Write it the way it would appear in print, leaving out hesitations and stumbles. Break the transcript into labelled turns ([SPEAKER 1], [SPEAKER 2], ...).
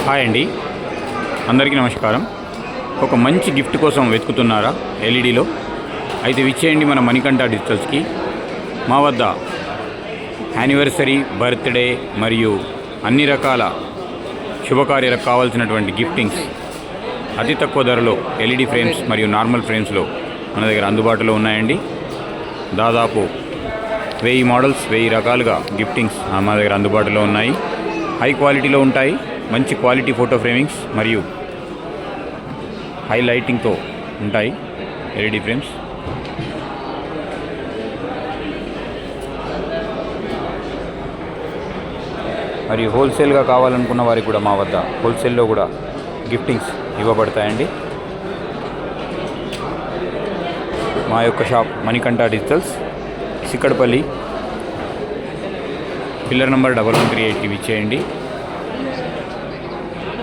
[SPEAKER 1] Hi అండి, అందరికీ నమస్కారం. ఒక మంచి గిఫ్ట్ కోసం వెతుకుతున్నారా ఎల్ఈడిలో? అయితే విచ్చేయండి మన మణికంఠ డిజిటల్స్కి. మా వద్ద యానివర్సరీ, బర్త్డే మరియు అన్ని రకాల శుభకార్యాలకు కావాల్సినటువంటి గిఫ్టింగ్స్ అతి తక్కువ ధరలో ఎల్ఈడి ఫ్రేమ్స్ మరియు నార్మల్ ఫ్రేమ్స్లో మన దగ్గర అందుబాటులో ఉన్నాయండి. దాదాపు 1000 మోడల్స్, 1000 రకాలుగా గిఫ్టింగ్స్ మా దగ్గర అందుబాటులో ఉన్నాయి. హై క్వాలిటీలో ఉంటాయి. మంచి క్వాలిటీ ఫోటో ఫ్రేమింగ్స్ మరియు హై లైటింగ్తో ఉంటాయి ఎల్ఈడి ఫ్రేమ్స్. మరియు హోల్సేల్గా కావాలనుకున్న వారికి కూడా మా వద్ద హోల్సేల్లో కూడా గిఫ్టింగ్స్ ఇవ్వబడతాయండి. మా యొక్క shop Manikanta digitals, Chikkadpally, pillar number 1138కి విచ్చేయండి.